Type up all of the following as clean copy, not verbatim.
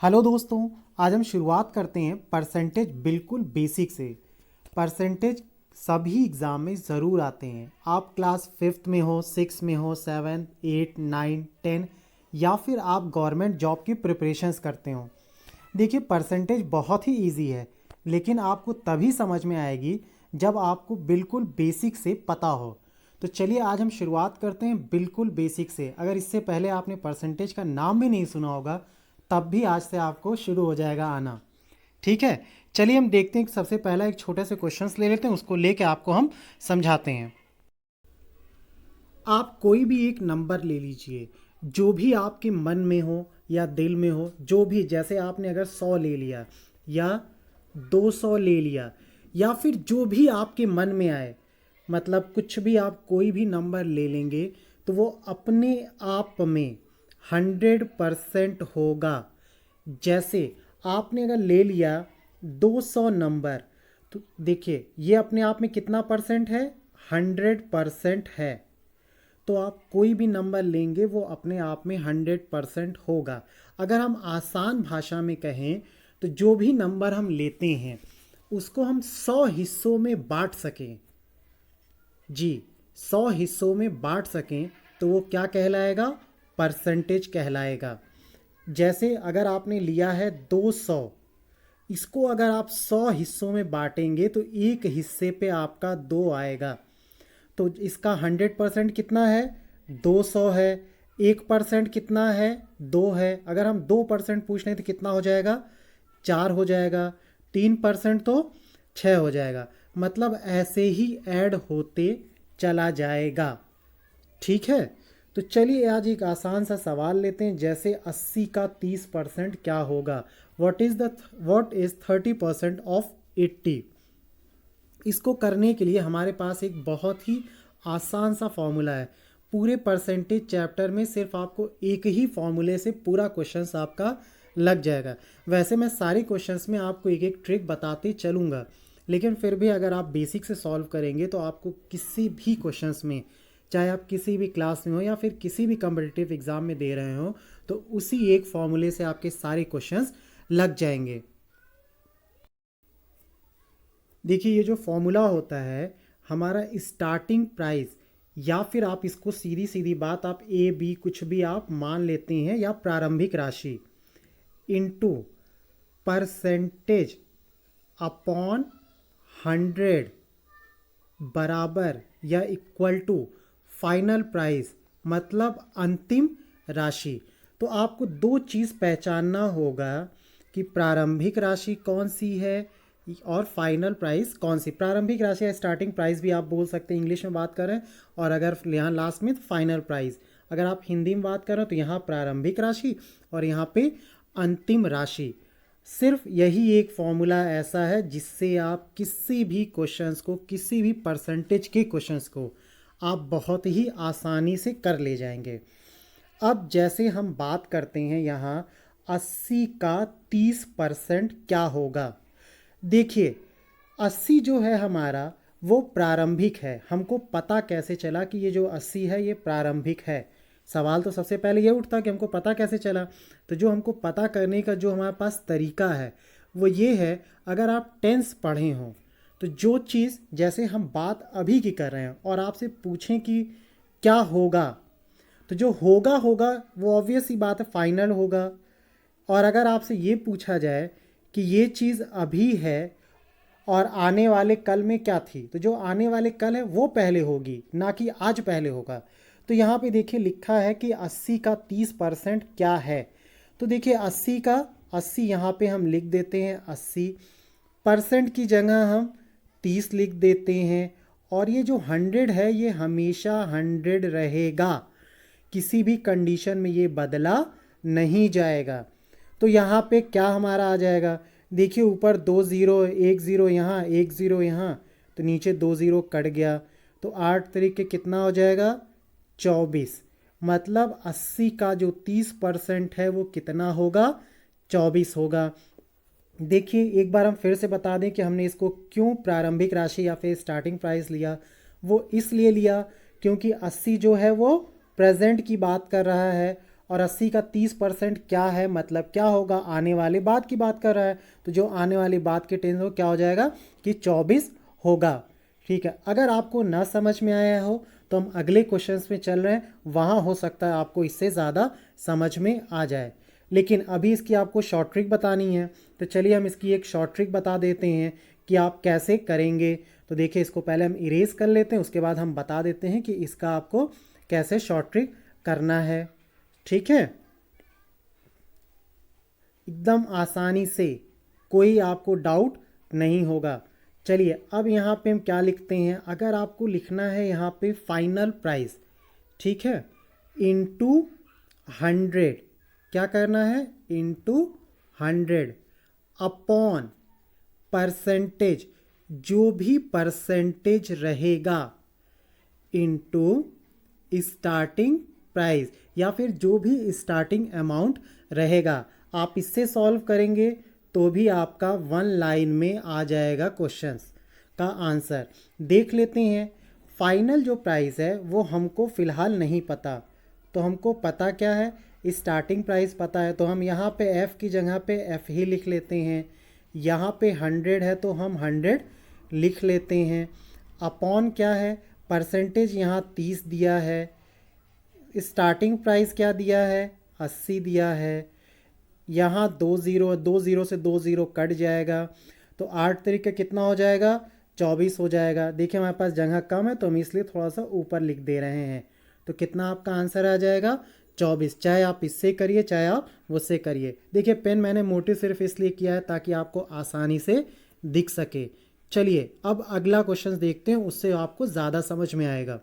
Hello दोस्तों। आज हम शुरुआत करते हैं परसेंटेज बिल्कुल बेसिक से। परसेंटेज सभी एग्ज़ाम में ज़रूर आते हैं। आप क्लास फिफ्थ में हो, सिक्स में हो, सेवन, एट, नाइन, टेन, या फिर आप गवर्नमेंट जॉब की प्रिपरेशंस करते हो। देखिए, परसेंटेज बहुत ही इजी है, लेकिन आपको तभी समझ में आएगी जब आपको बिल्कुल बेसिक से पता हो। तो चलिए आज हम शुरुआत करते हैं बिल्कुल बेसिक से। अगर इससे पहले आपने परसेंटेज का नाम भी नहीं सुना होगा, तब भी आज से आपको शुरू हो जाएगा आना। ठीक है, चलिए हम देखते हैं कि सबसे पहला एक छोटे से क्वेश्चंस ले लेते हैं, उसको लेके आपको हम समझाते हैं। आप कोई भी एक नंबर ले लीजिए, जो भी आपके मन में हो या दिल में हो, जो भी, जैसे आपने अगर 100 ले लिया या 200 ले लिया, या फिर जो भी आपके मन में आए, मतलब कुछ भी आप कोई भी नंबर ले लेंगे तो वो अपने आप में 100% होगा। जैसे आपने अगर ले लिया 200 नंबर, तो देखिए ये अपने आप में कितना परसेंट है, 100% है। तो आप कोई भी नंबर लेंगे वो अपने आप में 100% होगा। अगर हम आसान भाषा में कहें तो जो भी नंबर हम लेते हैं उसको हम 100 हिस्सों में बांट सकें, जी, 100 हिस्सों में बांट सकें, तो वो क्या कहलाएगा, परसेंटेज कहलाएगा। जैसे अगर आपने लिया है 200, इसको अगर आप 100 हिस्सों में बांटेंगे तो एक हिस्से पे आपका 2 आएगा। तो इसका 100% कितना है, 200 है। 1% कितना है, 2 है। अगर हम 2% पूछ रहे हैं तो कितना हो जाएगा, 4 हो जाएगा। 3% तो 6 हो जाएगा। मतलब ऐसे ही ऐड होते चला जाएगा। ठीक है, तो चलिए आज एक आसान सा सवाल लेते हैं। जैसे 80 का 30% क्या होगा, व्हाट इज 30% ऑफ 80। इसको करने के लिए हमारे पास एक बहुत ही आसान सा फॉर्मूला है। पूरे परसेंटेज चैप्टर में सिर्फ आपको एक ही फॉर्मूले से पूरा क्वेश्चंस आपका लग जाएगा। वैसे मैं सारे क्वेश्चंस में आपको एक एक ट्रिक बताते चलूँगा, लेकिन फिर भी अगर आप बेसिक से सॉल्व करेंगे तो आपको किसी भी क्वेश्चंस में, चाहे आप किसी भी क्लास में हो या फिर किसी भी कम्पिटिटिव एग्ज़ाम में दे रहे हो, तो उसी एक फॉर्मूले से आपके सारे क्वेश्चंस लग जाएंगे। देखिए, ये जो फॉर्मूला होता है हमारा स्टार्टिंग प्राइस, या फिर आप इसको सीधी सीधी बात आप ए बी कुछ भी आप मान लेते हैं, या प्रारंभिक राशि इनटू परसेंटेज अपॉन 100 बराबर या इक्वल टू फाइनल प्राइस, मतलब अंतिम राशि। तो आपको दो चीज़ पहचानना होगा कि प्रारंभिक राशि कौन सी है और फाइनल प्राइस कौन सी। प्रारंभिक राशि या स्टार्टिंग प्राइस भी आप बोल सकते हैं, इंग्लिश में बात करें, और अगर यहाँ लास्ट में फाइनल प्राइस। अगर आप हिंदी में बात करें तो यहाँ प्रारंभिक राशि और यहाँ पे अंतिम राशि। सिर्फ यही एक फॉर्मूला ऐसा है जिससे आप किसी भी क्वेश्चंस को, किसी भी परसेंटेज के क्वेश्चंस को आप बहुत ही आसानी से कर ले जाएंगे। अब जैसे हम बात करते हैं यहाँ 80 का 30% क्या होगा। देखिए, 80 जो है हमारा वो प्रारंभिक है। हमको पता कैसे चला कि ये जो 80 है ये प्रारंभिक है। सवाल तो सबसे पहले ये उठता कि हमको पता कैसे चला। तो जो हमको पता करने का जो हमारे पास तरीका है वो ये है, अगर आप टेंस पढ़े हों तो जो चीज़, जैसे हम बात अभी की कर रहे हैं और आपसे पूछें कि क्या होगा, तो जो होगा होगा वो ऑब्वियस ही बात है, फाइनल होगा। और अगर आपसे ये पूछा जाए कि ये चीज़ अभी है और आने वाले कल में क्या थी, तो जो आने वाले कल है वो पहले होगी, ना कि आज पहले होगा। तो यहाँ पे देखिए लिखा है कि 80 का 30% क्या है। तो देखिए 80 का 80 यहाँ पे हम लिख देते हैं 80, परसेंट की जगह हम 30 लिख देते हैं, और ये जो 100 है ये हमेशा 100 रहेगा, किसी भी कंडीशन में ये बदला नहीं जाएगा। तो यहाँ पे क्या हमारा आ जाएगा, देखिए ऊपर 2 ज़ीरो, 1 ज़ीरो यहाँ, 1 ज़ीरो यहाँ, तो नीचे 2 ज़ीरो कट गया। तो 8 तरीके कितना हो जाएगा, 24। मतलब 80 का जो 30% है वो कितना होगा, 24 होगा। देखिए एक बार हम फिर से बता दें कि हमने इसको क्यों प्रारंभिक राशि या फिर स्टार्टिंग प्राइस लिया। वो इसलिए लिया क्योंकि 80 जो है वो प्रेजेंट की बात कर रहा है, और 80 का 30% क्या है, मतलब क्या होगा, आने वाले बाद की बात कर रहा है, तो जो आने वाली बात के टेंस हो क्या हो जाएगा कि 24 होगा। ठीक है, अगर आपको ना समझ में आया हो तो हम अगले क्वेश्चंस में चल रहे हैं, वहाँ हो सकता है आपको इससे ज़्यादा समझ में आ जाए। लेकिन अभी इसकी आपको शॉर्ट ट्रिक बतानी है, तो चलिए हम इसकी एक शॉर्ट ट्रिक बता देते हैं कि आप कैसे करेंगे। तो देखिए, इसको पहले हम इरेज कर लेते हैं, उसके बाद हम बता देते हैं कि इसका आपको कैसे शॉर्ट ट्रिक करना है। ठीक है, एकदम आसानी से, कोई आपको डाउट नहीं होगा। चलिए, अब यहाँ पे हम क्या लिखते हैं, अगर आपको लिखना है यहाँ पे फाइनल प्राइस, ठीक है, इनटू 100, क्या करना है, इनटू 100 अपॉन परसेंटेज, जो भी परसेंटेज रहेगा, इनटू स्टार्टिंग प्राइस, या फिर जो भी स्टार्टिंग अमाउंट रहेगा। आप इससे सॉल्व करेंगे तो भी आपका वन लाइन में आ जाएगा क्वेश्चंस का आंसर। देख लेते हैं, फाइनल जो प्राइस है वो हमको फ़िलहाल नहीं पता, तो हमको पता क्या है, स्टार्टिंग प्राइस पता है, तो हम यहाँ पे f की जगह पे f ही लिख लेते हैं। यहाँ पे 100 है तो हम 100 लिख लेते हैं। अपॉन क्या है, परसेंटेज यहाँ 30 दिया है, स्टार्टिंग प्राइस क्या दिया है, 80 दिया है। यहाँ 2 से 2 कट जाएगा, तो 8 तरीके कितना हो जाएगा, 24 हो जाएगा। देखिए हमारे पास जगह कम है तो हम इसलिए थोड़ा सा ऊपर लिख दे रहे हैं। तो कितना आपका आंसर आ जाएगा, 24। चाहे आप इससे करिए चाहे आप उससे करिए। देखिए पेन मैंने मोटी सिर्फ इसलिए किया है ताकि आपको आसानी से दिख सके। चलिए अब अगला क्वेश्चन देखते हैं, उससे आपको ज़्यादा समझ में आएगा।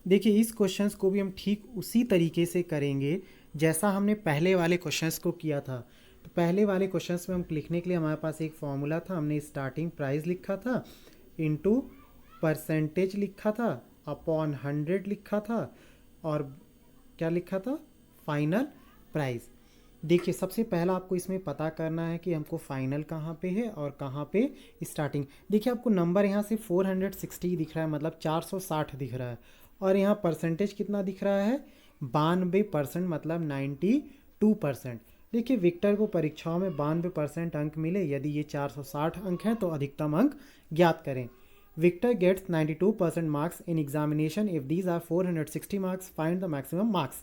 देखिए इस क्वेश्चंस को भी हम ठीक उसी तरीके से करेंगे जैसा हमने पहले वाले क्वेश्चंस को किया था। तो पहले वाले क्वेश्चंस में हम लिखने के लिए हमारे पास एक फॉर्मूला था, हमने स्टार्टिंग प्राइस लिखा था, इनटू परसेंटेज लिखा था, अपॉन 100 लिखा था, और क्या लिखा था, फाइनल प्राइस। देखिए सबसे पहला आपको इसमें पता करना है कि हमको फाइनल कहाँ पे है और कहाँ पे स्टार्टिंग। देखिए आपको नंबर यहाँ से 460 दिख रहा है, मतलब 460 दिख रहा है, और यहाँ परसेंटेज कितना दिख रहा है, 92%, मतलब 92%। देखिए विक्टर को परीक्षाओं में 92% अंक मिले, यदि ये 460 अंक हैं तो अधिकतम अंक ज्ञात करें। Victor gets 92% marks in examination if these are 460 marks, find the maximum marks.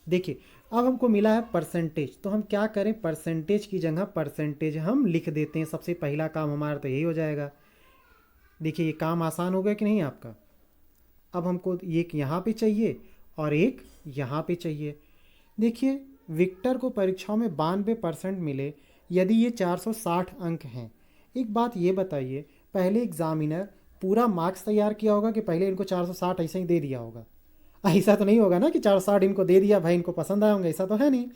देखिए अब हमको मिला है परसेंटेज, तो हम क्या करें, परसेंटेज की जगह परसेंटेज हम लिख देते हैं। सबसे पहला काम हमारा तो यही हो जाएगा। देखिए ये काम आसान हो गया कि नहीं आपका। अब हमको एक यहाँ पे चाहिए और एक यहाँ पे चाहिए। देखिए विक्टर को परीक्षाओं में 92% मिले, यदि ये 460 अंक हैं। एक बात ये बताइए, पहले एग्जामिनर पूरा मार्क्स तैयार किया होगा कि पहले इनको 460 ऐसे ही दे दिया होगा। ऐसा तो नहीं होगा ना कि 460 इनको दे दिया, भाई इनको पसंद आए होंगे, ऐसा तो है नहीं।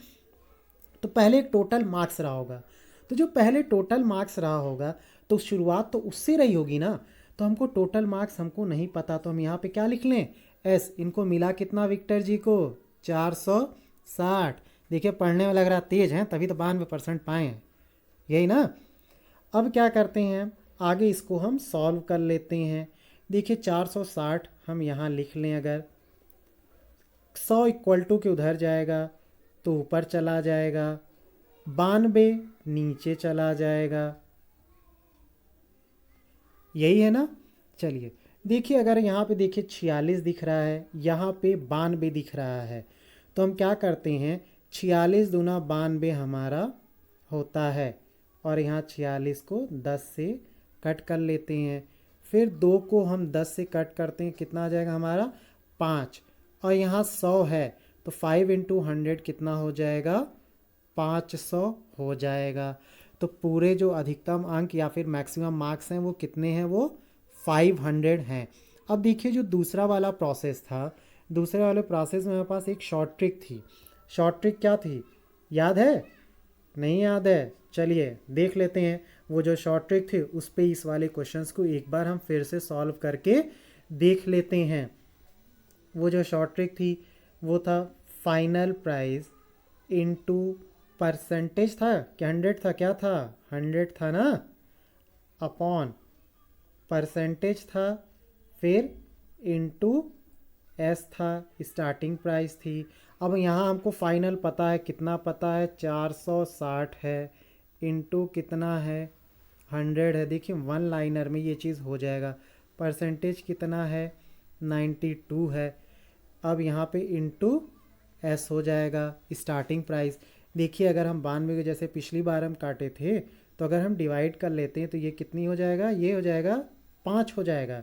तो पहले एक टोटल मार्क्स रहा होगा, तो जो पहले टोटल मार्क्स रहा होगा तो शुरुआत तो उससे रही होगी ना। तो हमको टोटल मार्क्स हमको नहीं पता, तो हम यहाँ पे क्या लिख लें, एस। इनको मिला कितना विक्टर जी को, 460। देखिए पढ़ने में लग रहा तेज हैं, तभी तो 92% पाए हैं, यही ना। अब क्या करते हैं, आगे इसको हम सॉल्व कर लेते हैं। देखिए 460 हम यहाँ लिख लें, अगर 100 इक्वल टू के उधर जाएगा तो ऊपर चला जाएगा, 92 नीचे चला जाएगा, यही है ना। चलिए देखिए अगर यहाँ पे देखिए 46 दिख रहा है, यहाँ पे 92 दिख रहा है, तो हम क्या करते हैं, 46 दूना 92 हमारा होता है, और यहाँ 46 को 10 से कट कर लेते हैं। फिर 2 को हम 10 से कट करते हैं, कितना आ जाएगा हमारा, 5। और यहाँ 100 है तो 5 इंटू 100 कितना हो जाएगा, 500 हो जाएगा। तो पूरे जो अधिकतम अंक या फिर मैक्सिमम मार्क्स हैं वो कितने हैं, वो 500 हैं। अब देखिए जो दूसरा वाला प्रोसेस था, दूसरे वाले प्रोसेस में मेरे पास एक शॉर्ट ट्रिक थी। शॉर्ट ट्रिक क्या थी, याद है, नहीं याद है, चलिए देख लेते हैं। वो जो शॉर्ट ट्रिक थी उस पे इस वाले क्वेश्चंस को एक बार हम फिर से सॉल्व करके देख लेते हैं। वो जो शॉर्ट ट्रिक थी वो था फाइनल प्राइस इनटू परसेंटेज था, क्या 100 था, क्या था, 100 था ना, अपॉन परसेंटेज था, फिर इनटू एस था, स्टार्टिंग प्राइस थी। अब यहाँ हमको फाइनल पता है, कितना पता है, 460 है, इंटू कितना है, 100 है। देखिए वन लाइनर में ये चीज़ हो जाएगा। परसेंटेज कितना है, 92 है। अब यहाँ पे इंटू एस हो जाएगा स्टार्टिंग प्राइस। देखिए अगर हम 92 को जैसे पिछली बार हम काटे थे, तो अगर हम डिवाइड कर लेते हैं तो ये कितनी हो जाएगा, ये हो जाएगा 5 हो जाएगा।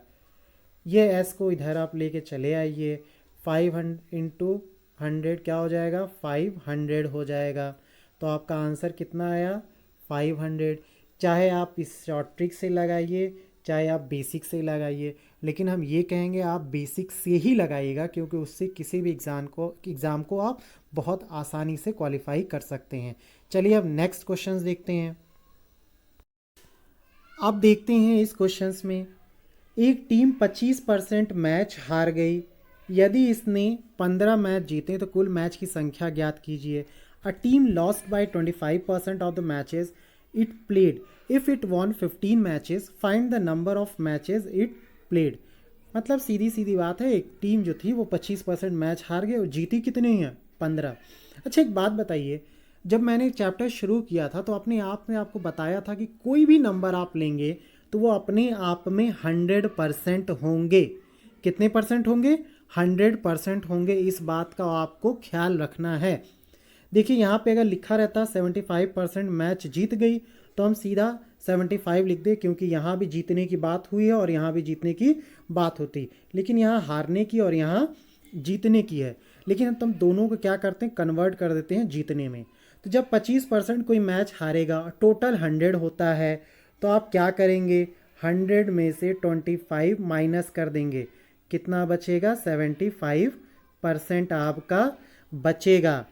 ये एस को इधर आप लेके चले आइए, 500 इंटू 100 क्या हो जाएगा, 500 हो जाएगा। तो आपका आंसर कितना आया, 500। चाहे आप इस शॉर्ट ट्रिक से लगाइए, चाहे आप बेसिक से लगाइए, लेकिन हम ये कहेंगे आप बेसिक से ही लगाइएगा, क्योंकि उससे किसी भी एग्ज़ाम को आप बहुत आसानी से क्वालिफाई कर सकते हैं। चलिए अब नेक्स्ट क्वेश्चंस देखते हैं। अब देखते हैं इस क्वेश्चंस में, एक टीम 25% मैच हार गई। यदि इसने 15 मैच जीते तो कुल मैच की संख्या ज्ञात कीजिए। A team lost by 25% of the matches it played. If it won 15 matches find the number of matches it played. मतलब सीधी सीधी बात है, एक टीम जो थी वो 25% मैच हार गए और जीती कितनी है, 15। अच्छा एक बात बताइए, जब मैंने चैप्टर शुरू किया था तो अपने आप में आपको बताया था कि कोई भी नंबर आप लेंगे तो वो अपने आप में 100% होंगे। कितने परसेंट होंगे, 100% होंगे। इस बात का आपको ख्याल रखना है। देखिए यहाँ पे अगर लिखा रहता 75% मैच जीत गई तो हम सीधा 75 लिख दे, क्योंकि यहाँ भी जीतने की बात हुई है और यहाँ भी जीतने की बात होती, लेकिन यहाँ हारने की और यहाँ जीतने की है। लेकिन हम दोनों को क्या करते हैं, कन्वर्ट कर देते हैं जीतने में। तो जब 25% कोई मैच हारेगा, टोटल 100 होता है, तो आप क्या करेंगे, 100 में से 25 माइनस कर देंगे, कितना बचेगा, 75% आपका बचेगा।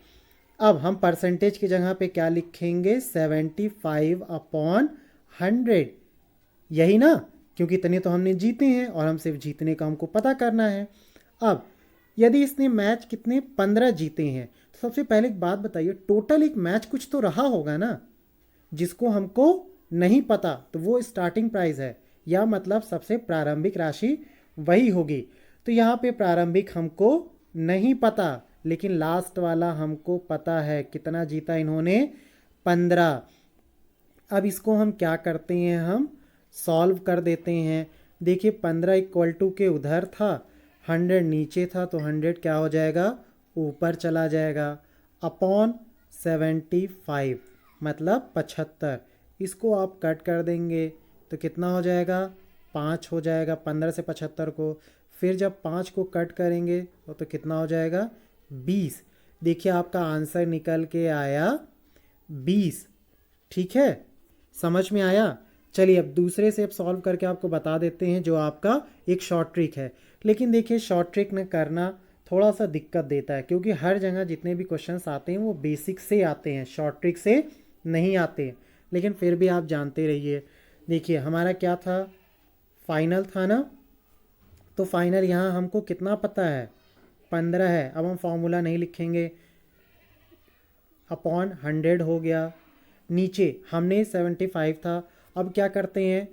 अब हम परसेंटेज की जगह पे क्या लिखेंगे, 75/100, यही ना, क्योंकि इतने तो हमने जीते हैं और हम सिर्फ जीतने का हमको पता करना है। अब यदि इसने मैच कितने 15 जीते हैं, तो सबसे पहले एक बात बताइए, टोटल एक मैच कुछ तो रहा होगा ना, जिसको हमको नहीं पता, तो वो स्टार्टिंग प्राइस है, या मतलब सबसे प्रारंभिक राशि वही होगी। तो यहाँ पे प्रारंभिक हमको नहीं पता, लेकिन लास्ट वाला हमको पता है, कितना जीता इन्होंने, 15। अब इसको हम क्या करते हैं, हम सॉल्व कर देते हैं। देखिए 15 इक्वल टू के उधर था, 100 नीचे था, तो 100 क्या हो जाएगा, ऊपर चला जाएगा, अपॉन 75 मतलब 75। इसको आप कट कर देंगे तो कितना हो जाएगा, 5 हो जाएगा 15 से 75 को। फिर जब 5 को कट करेंगे तो कितना हो जाएगा, 20। देखिए आपका आंसर निकल के आया 20। ठीक है, समझ में आया। चलिए अब दूसरे से अब सॉल्व करके आपको बता देते हैं, जो आपका एक शॉर्ट ट्रिक है। लेकिन देखिए शॉर्ट ट्रिक में करना थोड़ा सा दिक्कत देता है, क्योंकि हर जगह जितने भी क्वेश्चंस आते हैं वो बेसिक से आते हैं, शॉर्ट ट्रिक से नहीं आते। लेकिन फिर भी आप जानते रहिए। देखिए हमारा क्या था, फाइनल था ना, तो फाइनल यहाँ हमको कितना पता है, 15 है। अब हम फॉर्मूला नहीं लिखेंगे, अपॉन 100 हो गया। नीचे हमने 75 था, अब क्या करते हैं,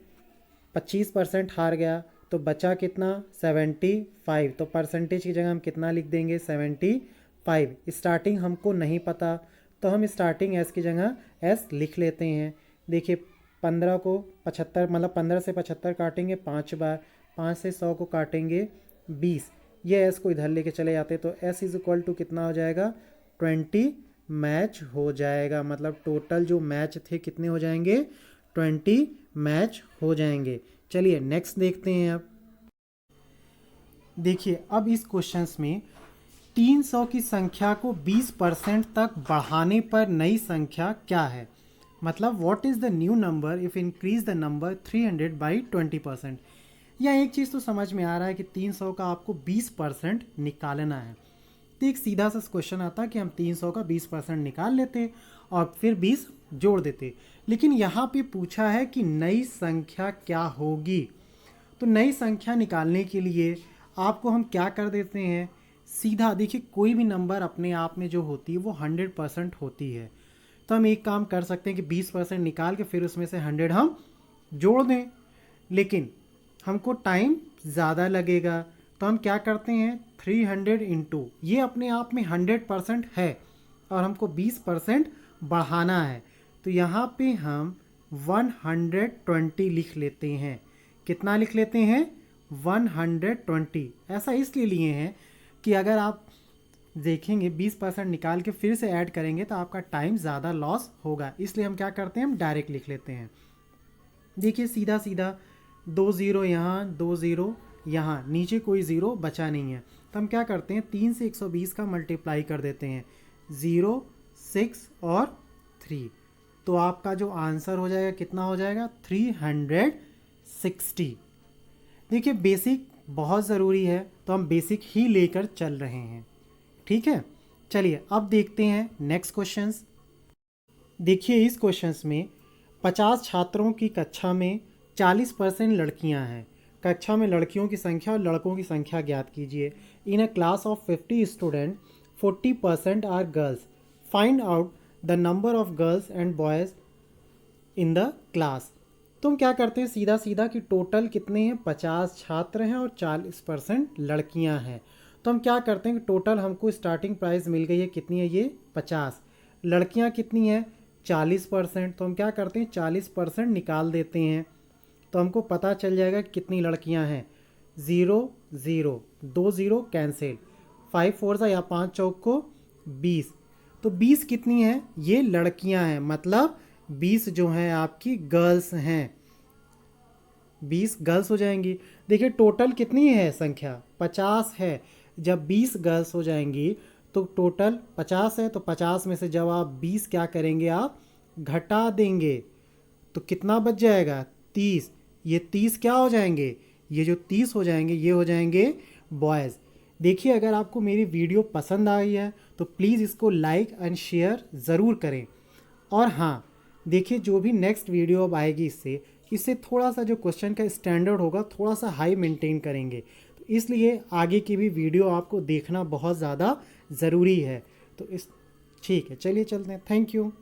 25% हार गया तो बचा कितना, 75। तो परसेंटेज की जगह हम कितना लिख देंगे, 75। स्टार्टिंग हमको नहीं पता, तो हम स्टार्टिंग एस की जगह एस लिख लेते हैं। देखिए 15 को 75 मतलब 15 से 75 काटेंगे 5 बार, 5 से 100 को काटेंगे 20। ये एस को इधर लेके चले जाते, तो एस इज इक्वल टू कितना हो जाएगा, 20 मैच हो जाएगा। मतलब टोटल जो मैच थे कितने हो जाएंगे, 20 मैच हो जाएंगे। चलिए नेक्स्ट देखते हैं। अब देखिए अब इस क्वेश्चंस में 300 की संख्या को 20% तक बढ़ाने पर नई संख्या क्या है। मतलब what is the new number if increase the number 300 by 20%। या एक चीज़ तो समझ में आ रहा है कि 300 का आपको 20% निकालना है। तो एक सीधा सा क्वेश्चन आता कि हम 300 का 20% निकाल लेते और फिर 20 जोड़ देते। लेकिन यहाँ पे पूछा है कि नई संख्या क्या होगी। तो नई संख्या निकालने के लिए आपको हम क्या कर देते हैं, सीधा देखिए कोई भी नंबर अपने आप में जो होती है वो 100% होती है। तो हम एक काम कर सकते हैं कि 20% निकाल के फिर उसमें से 100 हम जोड़ दें, लेकिन हमको टाइम ज़्यादा लगेगा। तो हम क्या करते हैं 300 इंटू, ये अपने आप में 100% है और हमको 20% बढ़ाना है, तो यहाँ पे हम 120 लिख लेते हैं। कितना लिख लेते हैं 120। ऐसा इसलिए लिए हैं कि अगर आप देखेंगे 20% निकाल के फिर से ऐड करेंगे तो आपका टाइम ज़्यादा लॉस होगा, इसलिए हम क्या करते हैं हम डायरेक्ट लिख लेते हैं। देखिए सीधा सीधा 2 ज़ीरो यहाँ, 2 ज़ीरो यहाँ, नीचे कोई ज़ीरो बचा नहीं है, तो हम क्या करते हैं 3 से 120 का मल्टीप्लाई कर देते हैं, 0, 6 और 3, तो आपका जो आंसर हो जाएगा कितना हो जाएगा 360। देखिए बेसिक बहुत ज़रूरी है, तो हम बेसिक ही लेकर चल रहे हैं, ठीक है। चलिए अब देखते हैं नेक्स्ट क्वेश्चंस। देखिए इस क्वेश्चंस में 50 छात्रों की कक्षा में 40% लड़कियां हैं। कक्षा में लड़कियों की संख्या और लड़कों की संख्या ज्ञात कीजिए। In a class of 50 student 40% are girls. Find out the number of girls and boys in the class. तो हम क्या करते हैं सीधा सीधा कि टोटल कितने हैं 50 छात्र हैं और 40% लड़कियां हैं। तो हम क्या करते हैं कि टोटल हमको स्टार्टिंग प्राइस मिल गई है, कितनी है ये 50, लड़कियां कितनी है 40%, तो हम क्या करते हैं 40% निकाल देते हैं, तो हमको पता चल जाएगा कि कितनी लड़कियां हैं। 0 0, 2 ज़ीरो कैंसिल, 5 4 या 5 चौक को 20, तो 20 कितनी है ये लड़कियां हैं, मतलब 20 जो हैं आपकी गर्ल्स हैं, 20 गर्ल्स हो जाएंगी। देखिए टोटल कितनी है संख्या 50 है, जब 20 गर्ल्स हो जाएंगी तो टोटल 50 है, तो 50 में से जब आप 20 क्या करेंगे आप घटा देंगे, तो कितना बच जाएगा 30, ये 30 क्या हो जाएंगे, ये जो 30 हो जाएंगे ये हो जाएंगे बॉयज़। देखिए अगर आपको मेरी वीडियो पसंद आई है तो प्लीज़ इसको लाइक एंड शेयर ज़रूर करें। और हाँ देखिए जो भी नेक्स्ट वीडियो अब आएगी इससे थोड़ा सा जो क्वेश्चन का स्टैंडर्ड होगा थोड़ा सा हाई मेंटेन करेंगे, तो इसलिए आगे की भी वीडियो आपको देखना बहुत ज़्यादा ज़रूरी है। तो ठीक है, चलिए चलते हैं, थैंक यू।